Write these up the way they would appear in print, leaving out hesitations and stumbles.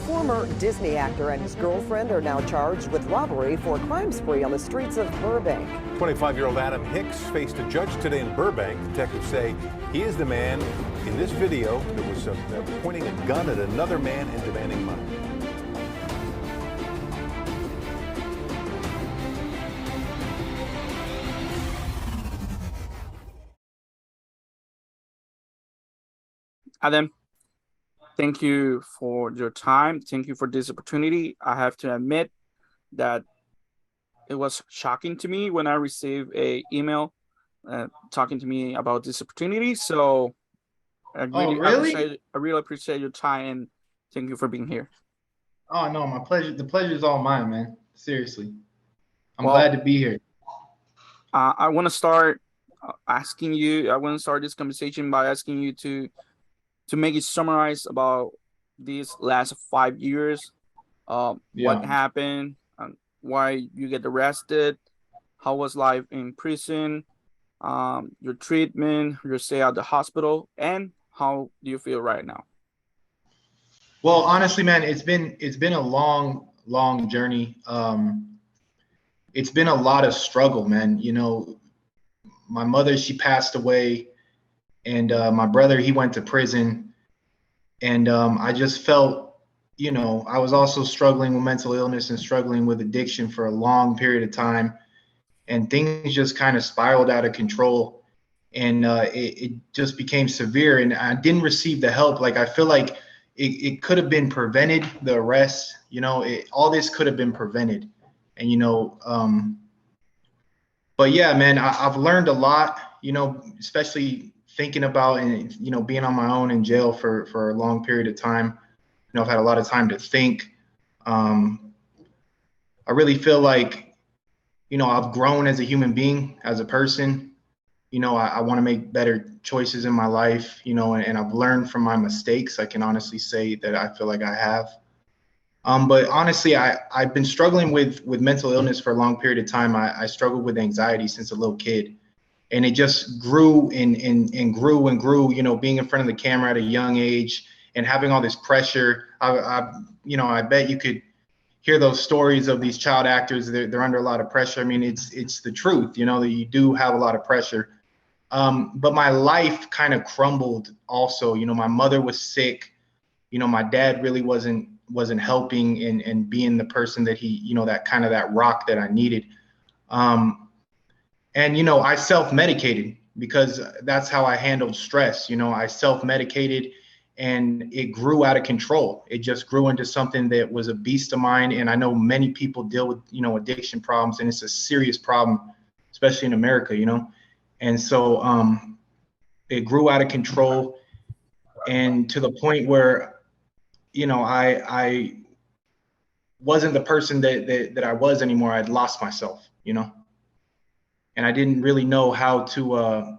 former Disney actor and his girlfriend are now charged with robbery for a crime spree on the streets of Burbank. 25-year-old Adam Hicks faced a judge today in Burbank. Detectives say he is the man in this video that was pointing a gun at another man and demanding money. Adam, thank you for your time. Thank you for this opportunity. I have to admit that it was shocking to me when I received an email talking to me about this opportunity. So I really appreciate your time, and thank you for being here. Oh, no, my pleasure. The pleasure is all mine, man. Seriously. I'm glad to be here. I want to start this conversation by asking you to make it summarize about these last 5 years, what happened, why you get arrested, how was life in prison, your treatment, your stay at the hospital, and how do you feel right now? Well, honestly, man, it's been a long journey. It's been a lot of struggle, man. You know, my mother, she passed away. And my brother, he went to prison, and I just felt, you know, I was also struggling with mental illness and struggling with addiction for a long period of time, and things just kind of spiraled out of control, and it just became severe, and I didn't receive the help. Like, I feel like it could have been prevented, the arrest, you know, all this could have been prevented, and, you know, but yeah, man, I've learned a lot, you know, especially thinking about and, you know, being on my own in jail for a long period of time. You know, I've had a lot of time to think. I really feel like, you know, I've grown as a human being, as a person. You know, I want to make better choices in my life, you know, and I've learned from my mistakes. I can honestly say that I feel like I have. But honestly, I've been struggling with mental illness for a long period of time. I struggled with anxiety since a little kid. And it just grew and grew, you know, being in front of the camera at a young age and having all this pressure. You know, I bet you could hear those stories of these child actors. They're under a lot of pressure. I mean, it's the truth, you know, that you do have a lot of pressure. But my life kind of crumbled also. You know, my mother was sick. You know, my dad really wasn't helping and being the person that he, you know, that kind of that rock that I needed. And, you know, I self-medicated because that's how I handled stress. You know, I self-medicated and it grew out of control. It just grew into something that was a beast of mine. And I know many people deal with, you know, addiction problems, and it's a serious problem, especially in America, you know. And so it grew out of control, and to the point where, you know, I wasn't the person that I was anymore. I'd lost myself, you know. And I didn't really know how to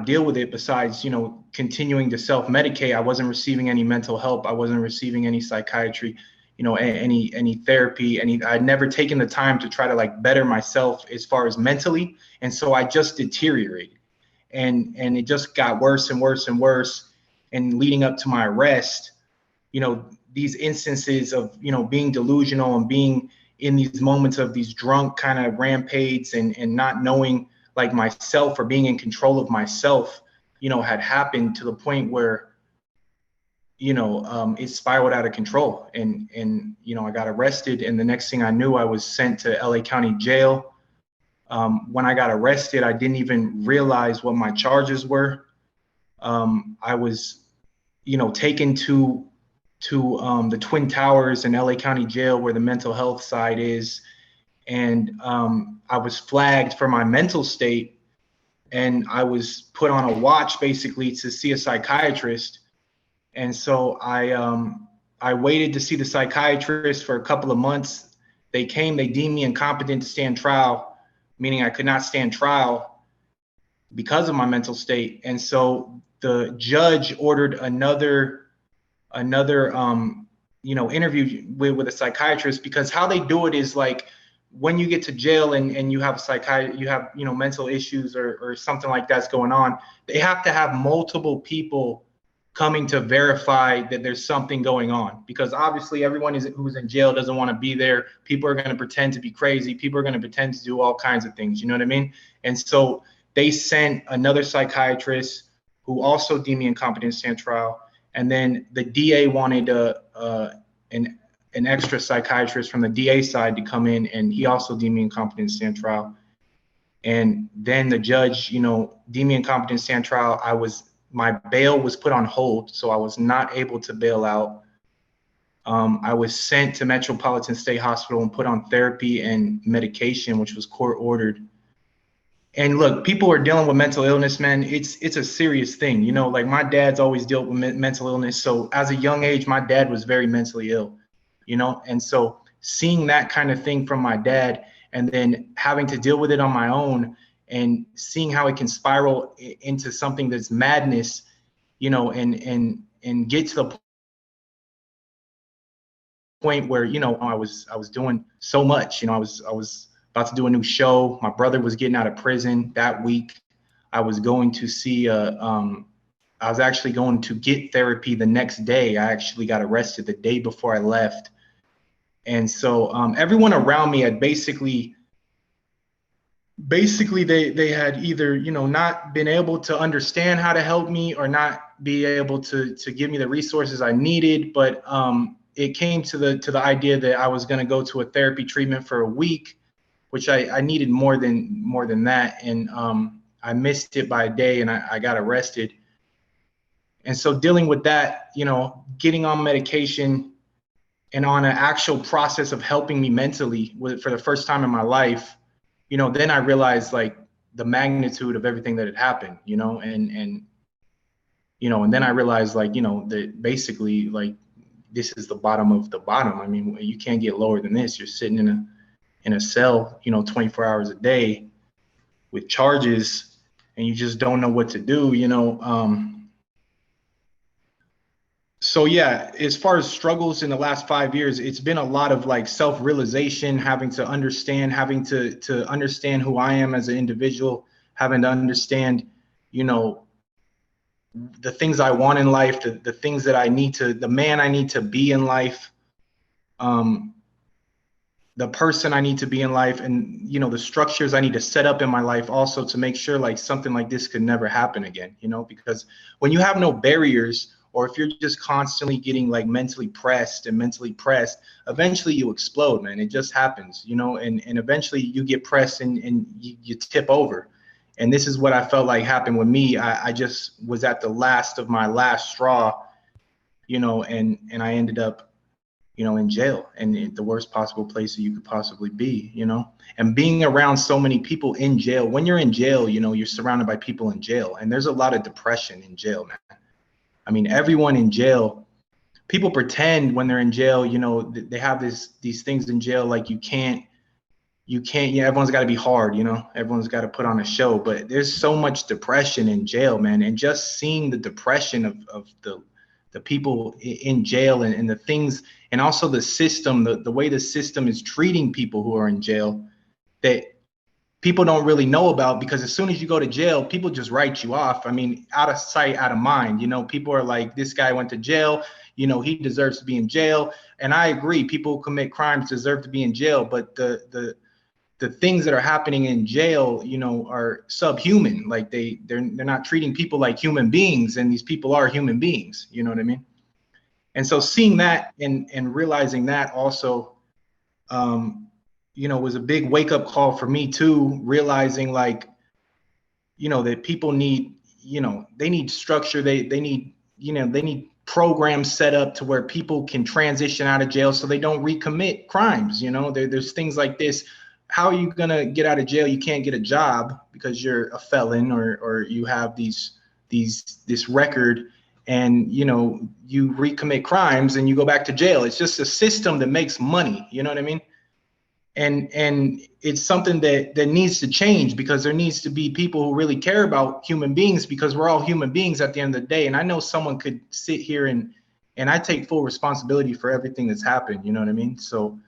deal with it besides, you know, continuing to self-medicate. I wasn't receiving any mental help. I wasn't receiving any psychiatry, you know, any therapy. I'd never taken the time to try to like better myself as far as mentally. And so I just deteriorated, and it just got worse and worse and worse. And leading up to my arrest, you know, these instances of, you know, being delusional and being in these moments of these drunk kind of rampades and not knowing like myself or being in control of myself, you know, had happened to the point where, you know, it spiraled out of control. And, you know, I got arrested, and the next thing I knew, I was sent to LA County jail. When I got arrested, I didn't even realize what my charges were. I was, you know, taken to the Twin Towers in LA County Jail, where the mental health side is. And I was flagged for my mental state, and I was put on a watch basically to see a psychiatrist. And so I waited to see the psychiatrist for a couple of months. They came, they deemed me incompetent to stand trial, meaning I could not stand trial because of my mental state. And so the judge ordered another you know, interview with a psychiatrist, because how they do it is like, when you get to jail and you have you have, you know, mental issues or something like that's going on, they have to have multiple people coming to verify that there's something going on, because obviously everyone who's in jail doesn't want to be there. People are going to pretend to be crazy. People are going to pretend to do all kinds of things. You know what I mean? And so they sent another psychiatrist who also deemed me incompetent to stand trial. And then the DA wanted an extra psychiatrist from the DA side to come in, and he also deemed me incompetent to stand trial. And then the judge, deemed me incompetent to stand trial. My bail was put on hold, so I was not able to bail out. I was sent to Metropolitan State Hospital and put on therapy and medication, which was court ordered. And look, people are dealing with mental illness, man. It's a serious thing. Like my dad's always dealt with mental illness. So as a young age, my dad was very mentally ill, and so seeing that kind of thing from my dad and then having to deal with it on my own and seeing how it can spiral into something that's madness, and get to the point where, I was doing so much, I was about to do a new show. My brother was getting out of prison that week. I was going to see, I was actually going to get therapy the next day. I actually got arrested the day before I left. And so everyone around me had basically they had either, not been able to understand how to help me or not be able to give me the resources I needed. But it came to the idea that I was going to go to a therapy treatment for a week, which I needed more than that. And I missed it by a day and I got arrested. And so dealing with that, getting on medication and on an actual process of helping me mentally for the first time in my life, then I realized like the magnitude of everything that had happened, and then I realized like, that basically like this is the bottom of the bottom. I mean, you can't get lower than this. You're sitting in a cell, 24 hours a day with charges and you just don't know what to do, So yeah, as far as struggles in the last 5 years, it's been a lot of like self-realization, having to understand who I am as an individual, having to understand, the things I want in life, the things that the man I need to be in life, the person I need to be in life, and, the structures I need to set up in my life also to make sure like something like this could never happen again, because when you have no barriers, or if you're just constantly getting like mentally pressed, eventually you explode, man. It just happens, and eventually you get pressed and you tip over. And this is what I felt like happened with me. I just was at the last of my last straw, and I ended up, in jail, and in the worst possible place that you could possibly be, and being around so many people in jail. When you're in jail, you're surrounded by people in jail, and there's a lot of depression in jail, man. I mean, everyone in jail, people pretend when they're in jail, they have these things in jail, like you can't, everyone's got to be hard, everyone's got to put on a show, but there's so much depression in jail, man. And just seeing the depression of the people in jail and the things, and also the system, the way the system is treating people who are in jail, that people don't really know about, because as soon as you go to jail, people just write you off. I mean, out of sight, out of mind. People are like, this guy went to jail, he deserves to be in jail. And I agree, people who commit crimes deserve to be in jail, but the things that are happening in jail, are subhuman. Like they're not treating people like human beings, and these people are human beings. You know what I mean? And so seeing that and realizing that also, was a big wake up call for me too, realizing like, that people need, they need structure. They need programs set up to where people can transition out of jail so they don't recommit crimes. There's things like this. How are you going to get out of jail? You can't get a job because you're a felon or you have this record, and, you recommit crimes and you go back to jail. It's just a system that makes money. You know what I mean? And it's something that needs to change, because there needs to be people who really care about human beings, because we're all human beings at the end of the day. And I know someone could sit here and I take full responsibility for everything that's happened. You know what I mean? So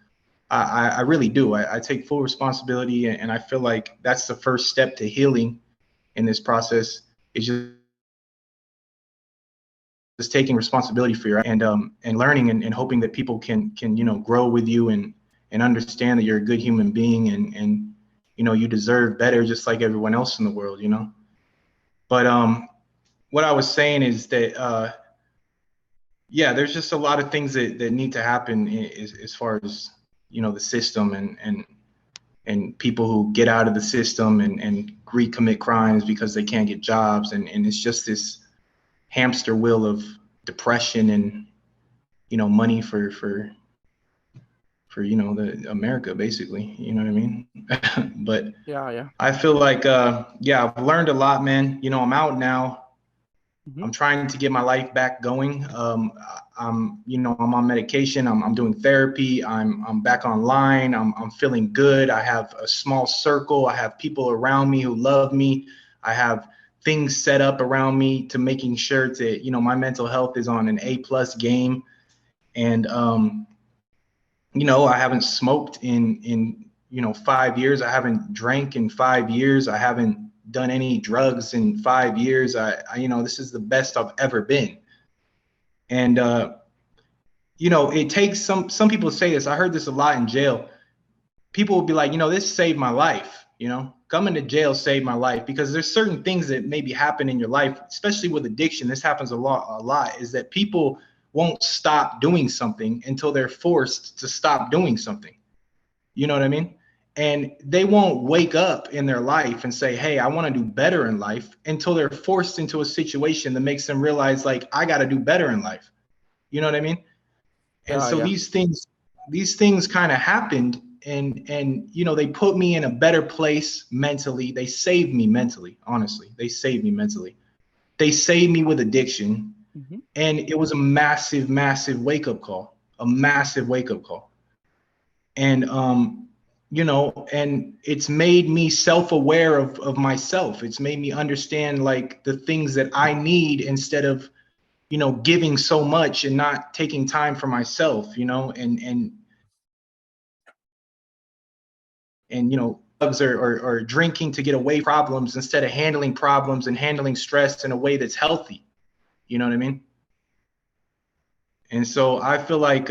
I really do. I take full responsibility, and I feel like that's the first step to healing in this process. Is just just taking responsibility for your and learning and hoping that people can grow with you and understand that you're a good human being and you deserve better just like everyone else in the world, But what I was saying is that yeah, there's just a lot of things that need to happen as far as the system and people who get out of the system and recommit crimes because they can't get jobs, and it's just this hamster wheel of depression and money for the America, basically, you know what I mean? But Yeah. I feel like yeah, I've learned a lot, man. I'm out now. Mm-hmm. I'm trying to get my life back going. I'm on medication. I'm doing therapy. I'm back online. I'm feeling good. I have a small circle. I have people around me who love me. I have things set up around me to making sure that my mental health is on an A+ game. And I haven't smoked in 5 years. I haven't drank in 5 years. I haven't done any drugs in 5 years. I this is the best I've ever been. And it takes some people say this. I heard this a lot in jail. People will be like, this saved my life. Coming to jail saved my life, because there's certain things that maybe happen in your life, especially with addiction. This happens a lot, is that people won't stop doing something until they're forced to stop doing something. You know what I mean? And they won't wake up in their life and say, hey, I want to do better in life, until they're forced into a situation that makes them realize, like, I got to do better in life. You know what I mean? And so these things kind of happened, and they put me in a better place mentally. They saved me mentally, honestly. They saved me mentally. They saved me with addiction. Mm-hmm. And it was a massive, massive wake-up call, And, and it's made me self-aware of myself. It's made me understand, like, the things that I need, instead of, giving so much and not taking time for myself, and drugs or drinking to get away from problems, instead of handling problems and handling stress in a way that's healthy. You know what I mean? And so I feel like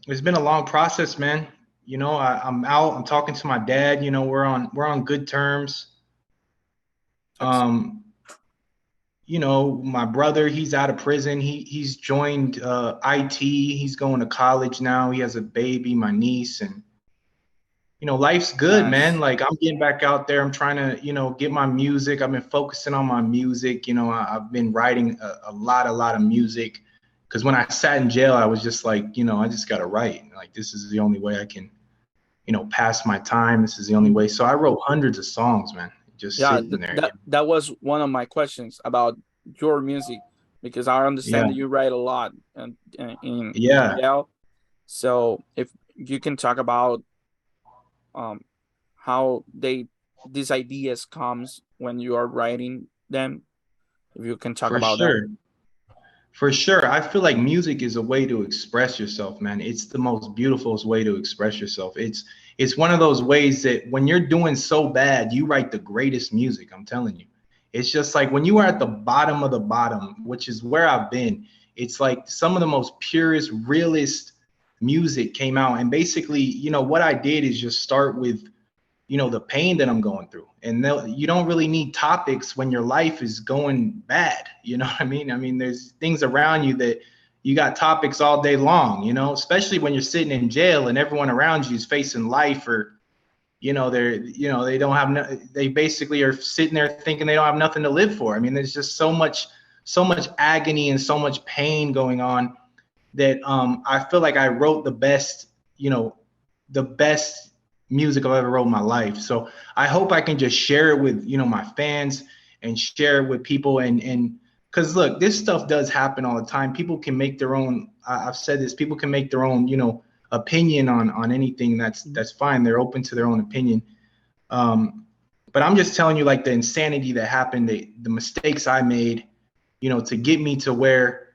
it's been a long process, man. I'm out. I'm talking to my dad. We're on good terms. My brother, he's out of prison. He's joined IT. He's going to college now. He has a baby, my niece, and life's good, nice. Man. Like, I'm getting back out there. I'm trying to get my music. I've been focusing on my music. I've been writing a lot of music, because when I sat in jail, I was just like, I just got to write. Like, this is the only way I can pass my time. This is the only way. So I wrote hundreds of songs, man. Just sitting there. That was one of my questions about your music, because I understand that you write a lot in jail. So if you can talk about how these ideas comes when you are writing them, if you can talk about that. For sure. I feel like music is a way to express yourself, man. It's the most beautiful way to express yourself. It's one of those ways that when you're doing so bad, you write the greatest music. I'm telling you. It's just like when you are at the bottom of the bottom, which is where I've been, it's like some of the most purest, realest music came out. And basically, what I did is just start with, the pain that I'm going through. And you don't really need topics when your life is going bad. You know what I mean? I mean, there's things around you that you got topics all day long, especially when you're sitting in jail and everyone around you is facing life, or, they don't have, they basically are sitting there thinking they don't have nothing to live for. I mean, there's just so much agony and so much pain going on that I feel like I wrote the best music I've ever wrote in my life. So I hope I can just share it with, my fans, and share it with people. And because look, this stuff does happen all the time. People can make their own, I've said this, people can make their own, opinion on anything. That's fine. They're open to their own opinion. But I'm just telling you, like, the insanity that happened, the mistakes I made, to get me to where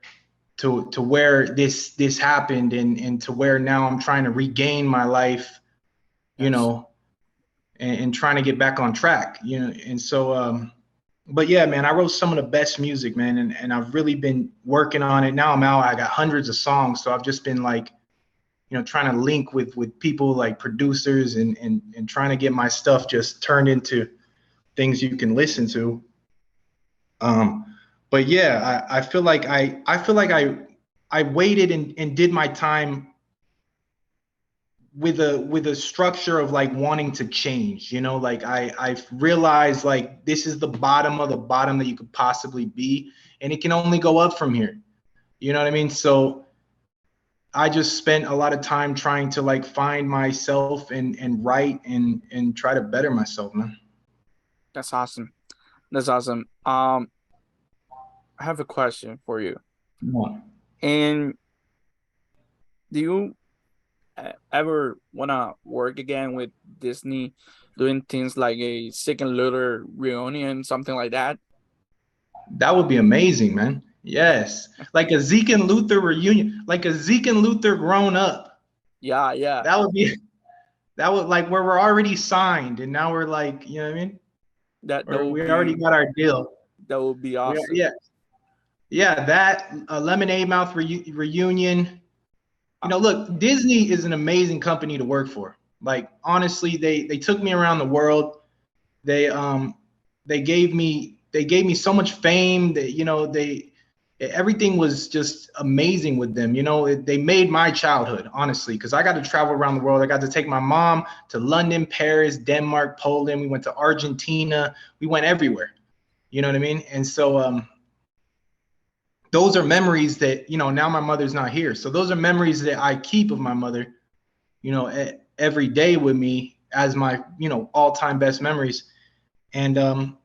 this happened, and to where now I'm trying to regain my life, and trying to get back on track, and so but yeah, man, I wrote some of the best music, man, and I've really been working on it. Now I'm out. I got hundreds of songs, so I've just been like, trying to link with people like producers and trying to get my stuff just turned into things you can listen to. But yeah, I feel like I waited and did my time with a structure of like wanting to change, like I've realized like this is the bottom of the bottom that you could possibly be, and it can only go up from here. You know what I mean? So I just spent a lot of time trying to like find myself and write and try to better myself, man. That's awesome. That's awesome. I have a question for you. Yeah. And do you ever want to work again with Disney, doing things like a second Luther reunion, something like that? That would be amazing, man. Yes. Like a Zeke and Luther reunion, like a Zeke and Luther grown up. Yeah, yeah. That would like where we're already signed and now we're like, you know what I mean? That We already got our deal. That would be awesome. Yeah, that Lemonade Mouth reunion. Look, Disney is an amazing company to work for. Like honestly, they took me around the world. They gave me so much fame that everything was just amazing with them. They made my childhood, honestly, because I got to travel around the world. I got to take my mom to London, Paris, Denmark, Poland. We went to Argentina. We went everywhere. You know what I mean? And so those are memories that, now my mother's not here. So those are memories that I keep of my mother, every day with me as my, all-time best memories. And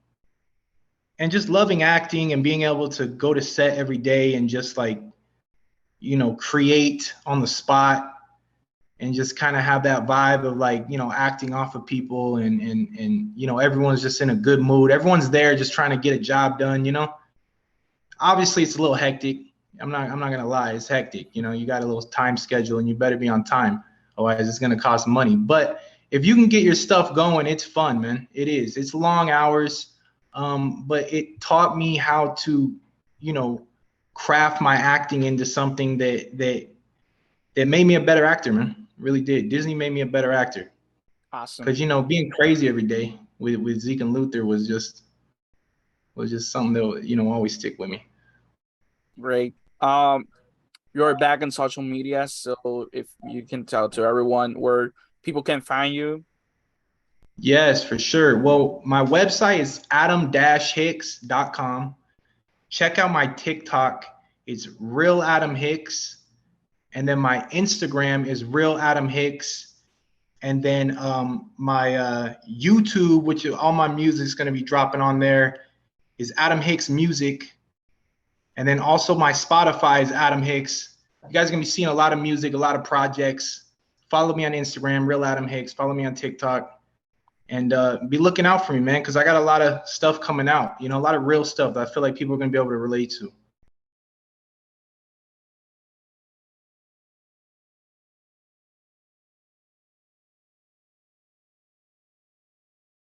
just loving acting and being able to go to set every day and just like, create on the spot and just kind of have that vibe of like, acting off of people and everyone's just in a good mood. Everyone's there just trying to get a job done, Obviously it's a little hectic. I'm not gonna lie, it's hectic. You got a little time schedule and you better be on time. Otherwise it's gonna cost money. But if you can get your stuff going, it's fun, man. It is. It's long hours. But it taught me how to, craft my acting into something that made me a better actor, man. It really did. Disney made me a better actor. Awesome. Because being crazy every day with Zeke and Luther was just something that always stick with me. Great. You're back on social media, so if you can tell to everyone where people can find you. Yes, for sure. Well, my website is adam-hicks.com. Check out my TikTok. It's Real Adam Hicks. And then my Instagram is Real Adam Hicks. And then my YouTube, which all my music is going to be dropping on there, is Adam Hicks Music. And then also my Spotify is Adam Hicks. You guys are going to be seeing a lot of music, a lot of projects. Follow me on Instagram, Real Adam Hicks. Follow me on TikTok. And be looking out for me, man, because I got a lot of stuff coming out, a lot of real stuff that I feel like people are going to be able to relate to.